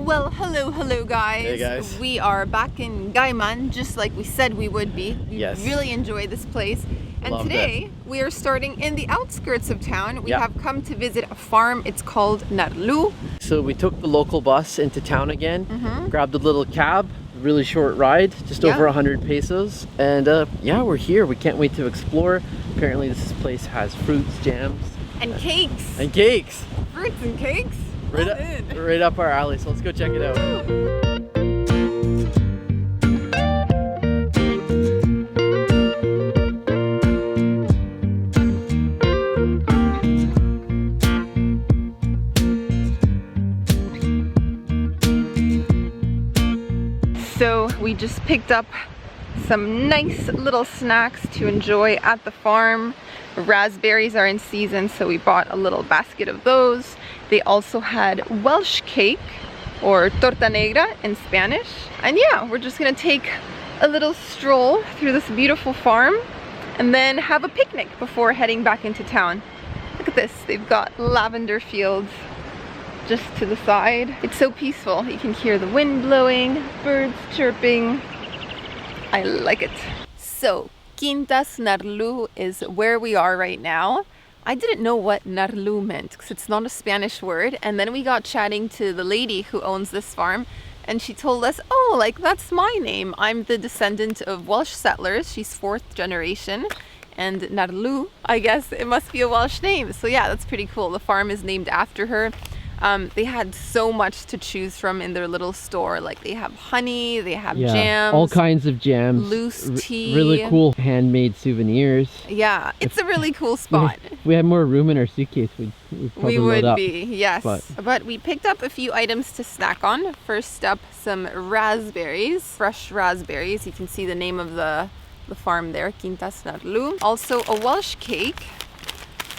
Well, hello guys. Hey guys. We are back in Gaiman, just like we said we would be. We Yes. really enjoy this place. And Loved today we are starting in the outskirts of town. We Yeah. have come to visit a farm. It's called Narlu. So we took the local bus into town again, grabbed a little cab, really short ride, just Yeah. over 100 pesos. And yeah, we're here. We can't wait to explore. Apparently this place has fruits, jams, And cakes. and cakes. Fruits and cakes. Right All up, in. right up our alley. So let's go check it out. So we just picked up some nice little snacks to enjoy at the farm. Raspberries are in season, so we bought a little basket of those. They also had Welsh cake, or torta negra in Spanish. And yeah, we're just gonna take a little stroll through this beautiful farm and then have a picnic before heading back into town. Look at this, they've got lavender fields just to the side. It's so peaceful. You can hear the wind blowing, birds chirping. I like it. So, Quintas Narlu is where we are right now. I didn't know what Narlu meant because it's not a Spanish word. And then we got chatting to the lady who owns this farm and she told us, oh, like that's my name. I'm the descendant of Welsh settlers. She's 4th generation. And Narlu, I guess it must be a Welsh name. So yeah, that's pretty cool. The farm is named after her. They had so much to choose from in their little store. Like they have honey, they have jams, all kinds of jams, loose tea. really cool handmade souvenirs. Yeah, it's a really cool spot. If we had more room in our suitcase, we'd probably We would load up. be, yes. But we picked up a few items to snack on. First up, some raspberries, fresh raspberries. You can see the name of the farm there, Quintas Narlu. Also a Welsh cake.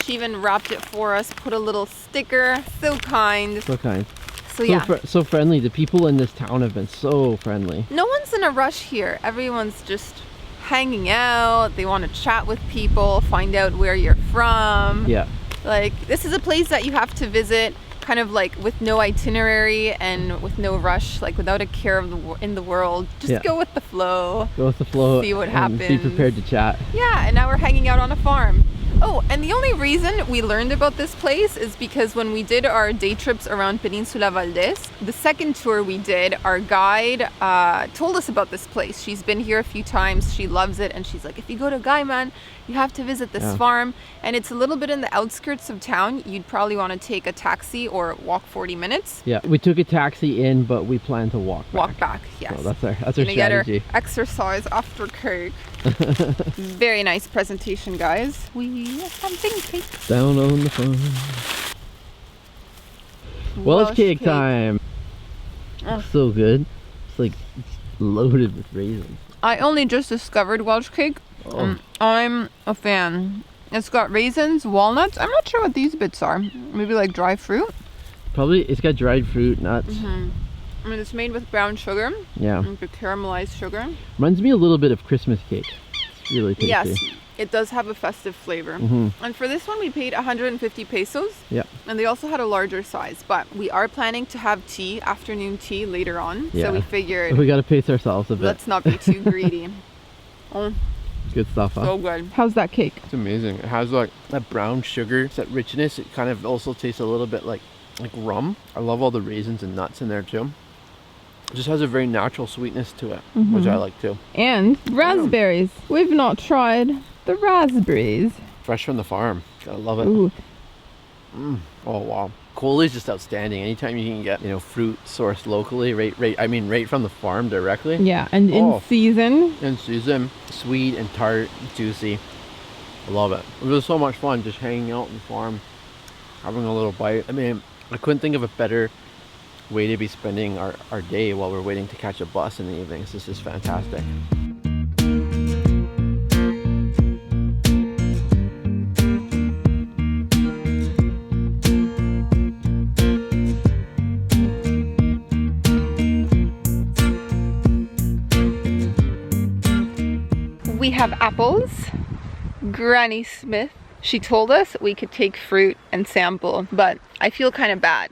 She even wrapped it for us, put a little sticker. So kind. So kind. So yeah. So friendly. The people in this town have been so friendly. No one's in a rush here. Everyone's just hanging out. They want to chat with people, find out where you're from. Yeah. Like, this is a place that you have to visit kind of like with no itinerary and with no rush, like without a care in the world. Just go with the flow. Go with the flow. See what and happens. Be prepared to chat. Yeah, and now we're hanging out on a farm. Oh, and the only reason we learned about this place is because when we did our day trips around Peninsula Valdez, the second tour we did, our guide told us about this place. She's been here a few times, she loves it, and she's like, if you go to Gaiman, you have to visit this farm. And it's a little bit in the outskirts of town. You'd probably want to take a taxi or walk 40 minutes. Yeah, we took a taxi in, but we plan to walk back. Walk back, yes. So that's our Gonna strategy. get our exercise after cake. Very nice presentation, guys. We have something cake. Down on the farm. Welsh cake time. Oh. So good. It's like loaded with raisins. I only just discovered Welsh cake. Oh. I'm a fan. It's got raisins, walnuts. I'm not sure what these bits are. Maybe like dry fruit. Probably it's got dried fruit, nuts. I mean, it's made with brown sugar. Yeah. Like the caramelized sugar. Reminds me a little bit of Christmas cake. It's really tasty. Yes, it does have a festive flavor. And for this one, we paid 150 pesos. Yeah. And they also had a larger size. But we are planning to have tea, afternoon tea later on. Yeah. So we figured, We gotta pace ourselves a bit. let's not be too greedy. Oh, Good stuff, huh? so good. How's that cake? It's amazing. It has like that brown sugar, it's that richness. It kind of also tastes a little bit like rum. I love all the raisins and nuts in there too. It just has a very natural sweetness to it, which I like too. And raspberries. We've not tried the raspberries. Fresh from the farm. Gotta love it. Ooh. Oh wow. Quality is just outstanding. Anytime you can get, fruit sourced locally, right from the farm directly. Yeah, and in season. In season, sweet and tart, juicy. I love it. It was so much fun just hanging out on the farm, having a little bite. I mean, I couldn't think of a better way to be spending our day while we're waiting to catch a bus in the evenings. This is fantastic. We have apples. Granny Smith. She told us we could take fruit and sample, but I feel kind of bad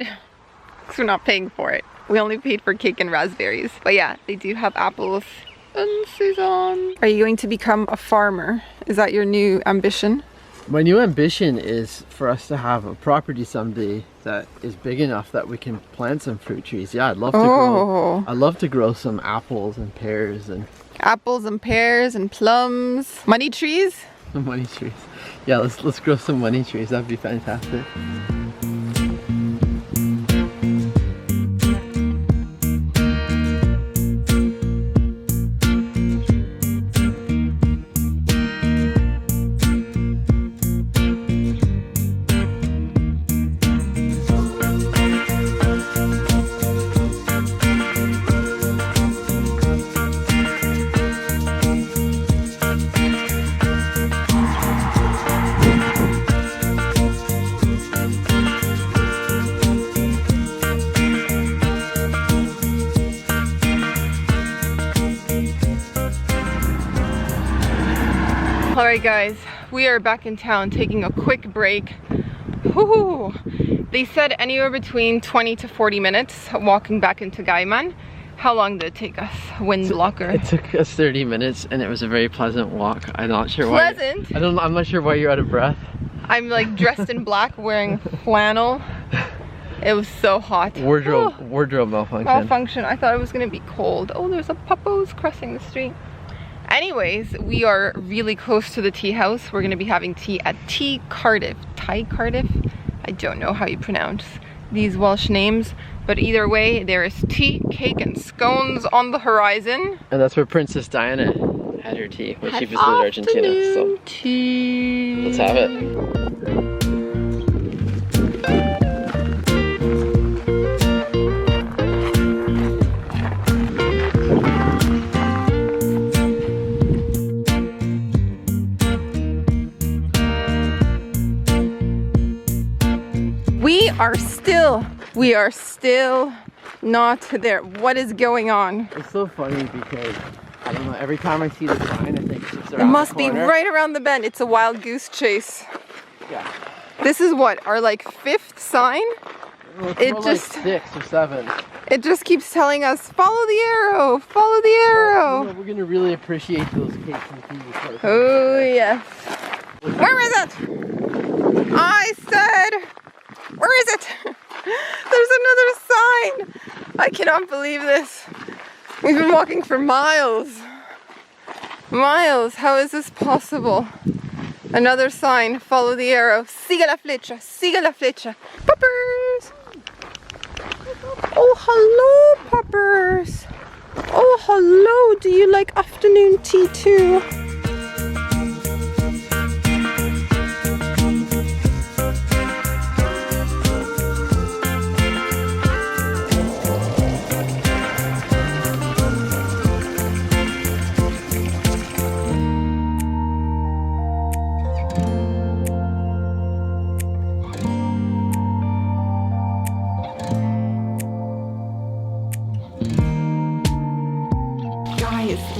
because we're not paying for it. We only paid for cake and raspberries. But yeah, they do have apples in season. Are you going to become a farmer? Is that your new ambition? My new ambition is for us to have a property someday that is big enough that we can plant some fruit trees. Yeah, I'd love to grow some apples and pears and apples and pears and plums. Money trees? Money trees. Yeah, let's grow some money trees. That'd be fantastic. Alright guys, we are back in town taking a quick break. Woohoo! They said anywhere between 20 to 40 minutes walking back into Gaiman. How long did it take us? Windblocker. It took us 30 minutes and it was a very pleasant walk. I'm not sure why. Pleasant? I'm not sure why you're out of breath. I'm like dressed in black wearing flannel. It was so hot. Wardrobe malfunction. Malfunction. I thought it was gonna be cold. Oh, there's a puppos crossing the street. Anyways, we are really close to the tea house. We're gonna be having tea at Tea Cardiff. Thai Cardiff? I don't know how you pronounce these Welsh names, but either way, there is tea, cake, and scones on the horizon. And that's where Princess Diana had her tea when she visited Argentina. So tea. Let's have it. We are still not there. What is going on? It's so funny because, I don't know, every time I see the sign, I think it's just around It must the be corner. right around the bend. It's a wild goose chase. Yeah. This is what, our like 5th sign? Well, it's It more just- like 6 or 7. It just keeps telling us, follow the arrow, follow the arrow. You know, we're gonna really appreciate those cakes and tea. Oh yes. Where is it? I said, where is it? There's another sign. I cannot believe this. We've been walking for miles. Miles, how is this possible? Another sign, follow the arrow. Siga la flecha, siga la flecha. Puppers! Oh, hello, puppers. Oh, hello. Do you like afternoon tea too?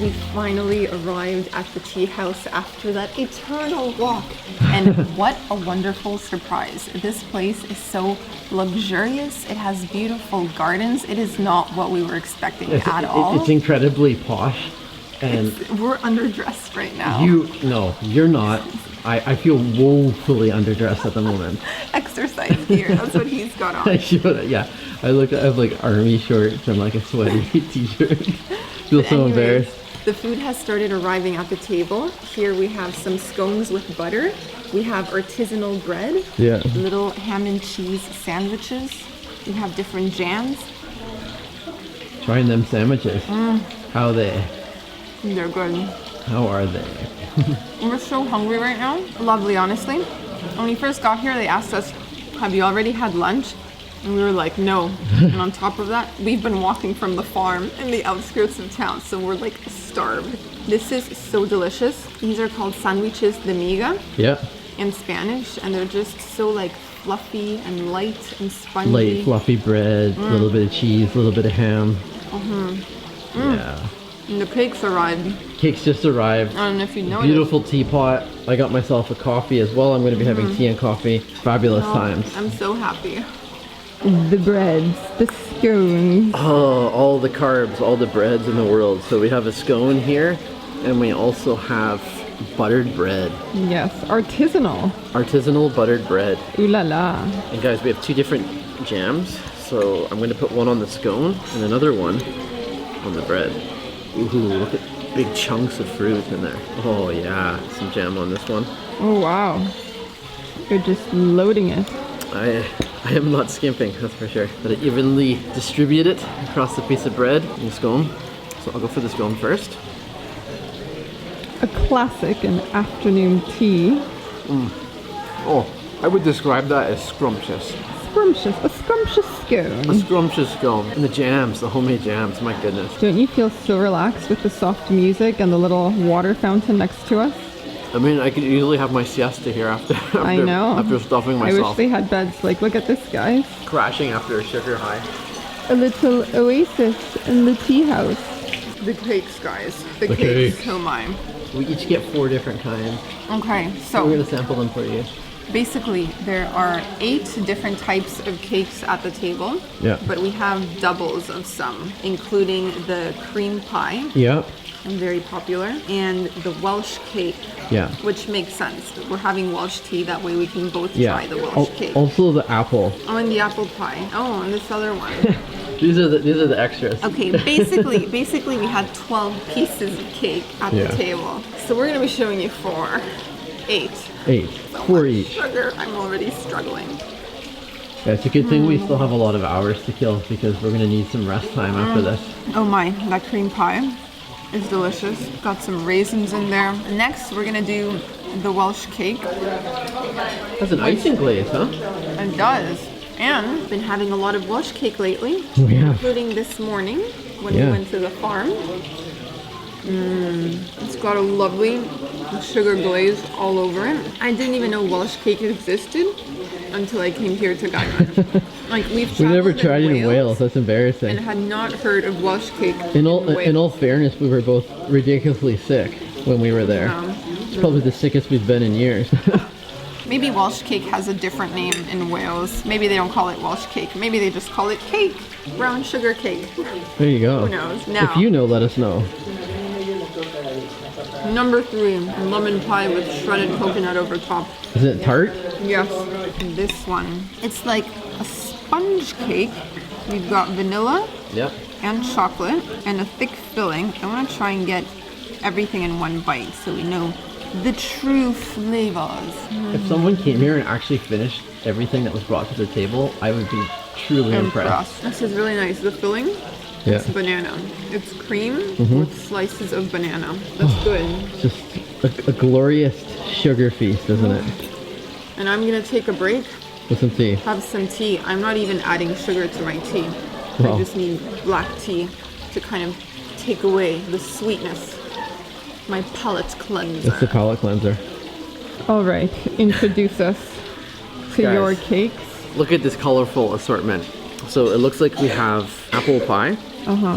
We finally arrived at the tea house after that eternal walk, and what a wonderful surprise. This place is so luxurious. It has beautiful gardens. It is not what we were expecting at all. It's incredibly posh, and We're underdressed right now. you're not. I feel woefully underdressed at the moment. Exercise gear, that's what he's got on. Yeah, I have like army shorts and like a sweaty t-shirt. Feel so Anyways, embarrassed. the food has started arriving at the table. Here we have some scones with butter. We have artisanal bread. Yeah. Little ham and cheese sandwiches. We have different jams. Trying them sandwiches. How are they? They're good. How are they? We're so hungry right now. Lovely, honestly. When we first got here, they asked us, have you already had lunch? And we were like, no. And on top of that, we've been walking from the farm in the outskirts of town, so we're like starved. This is so delicious. These are called sandwiches de miga Yeah. in Spanish, and they're just so like fluffy and light and spongy. Light, fluffy bread, a little bit of cheese, a little bit of ham. Yeah. And the cakes arrived. Cake's just arrived. I don't know if you noticed. Beautiful teapot. I got myself a coffee as well. I'm going to be having tea and coffee. Fabulous times. I'm so happy. The breads, the scones. Oh, all the carbs, all the breads in the world. So we have a scone here, and we also have buttered bread. Yes, artisanal. Artisanal buttered bread. Ooh la la. And guys, we have 2 different jams. So I'm going to put one on the scone and another one on the bread. Ooh, look at big chunks of fruit in there. Oh yeah, some jam on this one. Oh wow. You're just loading it. I am not skimping, that's for sure. Gotta evenly distribute it across the piece of bread and the scone. So I'll go for the scone first. A classic in afternoon tea. Oh, I would describe that as scrumptious. A scrumptious scone. A scrumptious scone. And the jams, the homemade jams, my goodness. Don't you feel so relaxed with the soft music and the little water fountain next to us? I mean, I could easily have my siesta here after I know. after stuffing I wish myself. they had beds. Like, look at this, guys. Crashing after a sugar high. A little oasis in the tea house. The cakes, guys. The cakes. Oh my. We each get 4 different kinds. Okay, We're so gonna sample them for you. basically there are 8 different types of cakes at the table. Yeah. But we have doubles of some, including the cream pie, Yeah. very popular, and the Welsh cake. Yeah. Which makes sense. We're having Welsh tea, that way we can both Yeah. try the Welsh cake. Also the apple. Oh, and the apple pie. Oh, and this other one. These are the extras. Okay, basically we had 12 pieces of cake at Yeah. the table. So we're gonna be showing you 4. 8. 8. So 4 much each. sugar, I'm already struggling. Yeah, it's a good thing we still have a lot of hours to kill because we're gonna need some rest time after this. Oh my, that cream pie is delicious. Got some raisins in there. Next, we're gonna do the Welsh cake. That's an icing glaze, huh? It does. And been having a lot of Welsh cake lately, We have. including this morning when Yeah. we went to the farm. It's got a lovely sugar glaze all over it. I didn't even know Welsh cake existed until I came here to Guyana. Like We never tried it in Wales. That's and embarrassing. had not heard of Welsh cake. In all Wales. fairness, we were both ridiculously sick when we were there. Yeah. It's probably the sickest we've been in years. Maybe Welsh cake has a different name in Wales. Maybe they don't call it Welsh cake. Maybe they just call it cake. Brown sugar cake. There you go. Who knows? Now, If you know, let us know. number 3, lemon pie with shredded coconut over top. Is it tart? Yes, this one. It's like a sponge cake. You've got vanilla Yep. and chocolate and a thick filling. I want to try and get everything in one bite so we know the true flavors. If someone came here and actually finished everything that was brought to the table, I would be truly impressed. This is really nice. The filling, Yeah. it's banana. It's cream with slices of banana. That's good. Just a glorious sugar feast, isn't it? And I'm gonna take a break, With some tea. have some tea. I'm not even adding sugar to my tea. Wow. I just need black tea to kind of take away the sweetness. My palate cleanser. It's the palate cleanser. All right, introduce us to Guys. your cakes. Look at this colorful assortment. So it looks like we have apple pie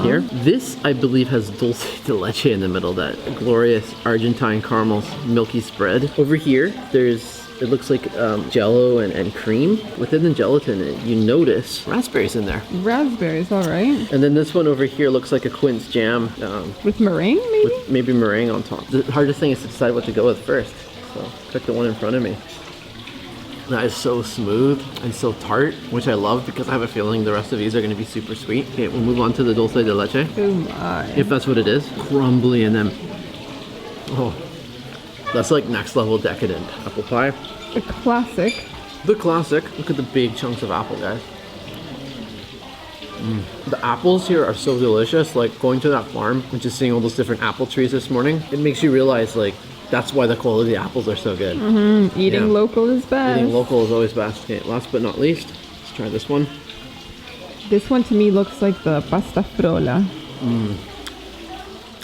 here. This, I believe, has dulce de leche in the middle, that glorious Argentine caramel milky spread. Over here, it looks like jello and cream. Within the gelatin, you notice raspberries in there. Raspberries, all right. And then this one over here looks like a quince jam With meringue, maybe? with maybe meringue on top. The hardest thing is to decide what to go with first. So pick the one in front of me. That is so smooth and so tart, which I love because I have a feeling the rest of these are going to be super sweet. Okay, we'll move on to the dulce de leche, Oh my. if that's what it is. Crumbly and then, oh, that's like next level decadent. Apple pie. A classic. The classic. Look at the big chunks of apple, guys. The apples here are so delicious. Like going to that farm and just seeing all those different apple trees this morning, it makes you realize like that's why the quality of the apples are so good. Eating Yeah. local is best. Eating local is always best. Okay, last but not least, let's try this one. This one to me looks like the pasta frolla.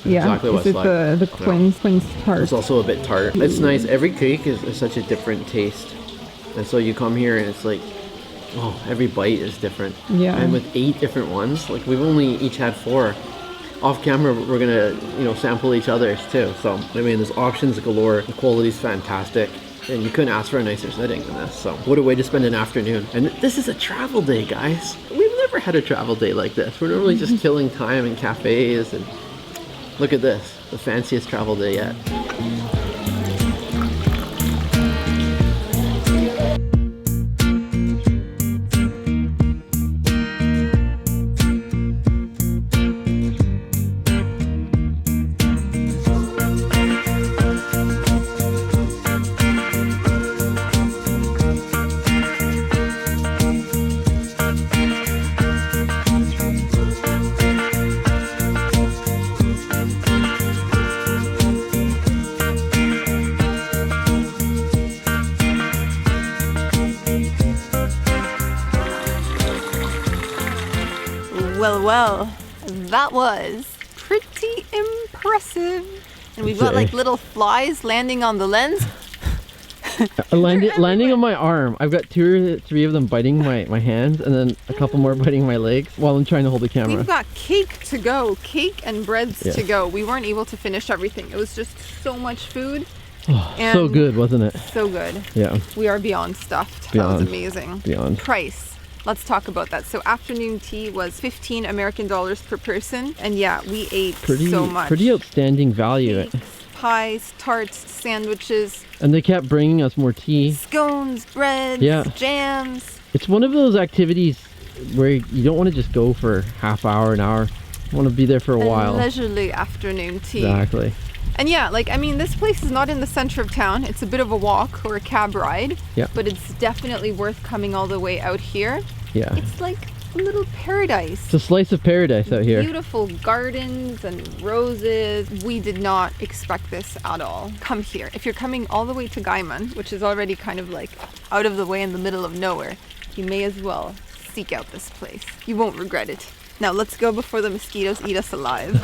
Yeah, Exactly what this it's is like. the quince tart. It's also a bit tart. It's nice. Every cake is such a different taste. And so you come here and it's like, oh, every bite is different. Yeah. And with 8 different ones, like we've only each had 4. Off camera, we're gonna, sample each other's too. So, I mean, there's options galore. The quality's fantastic. And you couldn't ask for a nicer setting than this. So what a way to spend an afternoon. And this is a travel day, guys. We've never had a travel day like this. We're normally just killing time in cafes. And look at this, the fanciest travel day yet. Well, that was pretty impressive. And we've got like little flies landing on the lens. Landing on my arm. I've got 2 or 3 of them biting my hands, and then a couple more biting my legs while I'm trying to hold the camera. We've got cake to go, cake and breads to go. We weren't able to finish everything. It was just so much food. So good, wasn't it? So good. Yeah. We are beyond stuffed. Beyond. That was amazing. Beyond. Price. Let's talk about that. So afternoon tea was 15 American dollars per person. And yeah, we ate so much. Pretty outstanding value. Cakes, pies, tarts, sandwiches. And they kept bringing us more tea. Scones, breads, jams. It's one of those activities where you don't want to just go for half hour, an hour. You want to be there for a while. Leisurely afternoon tea. Exactly. And yeah, like, I mean, this place is not in the center of town. It's a bit of a walk or a cab ride. Yeah. But it's definitely worth coming all the way out here. Yeah. It's like a little paradise. It's a slice of paradise out here. Beautiful gardens and roses. We did not expect this at all. Come here. If you're coming all the way to Gaiman, which is already kind of like out of the way in the middle of nowhere, you may as well seek out this place. You won't regret it. Now let's go before the mosquitoes eat us alive.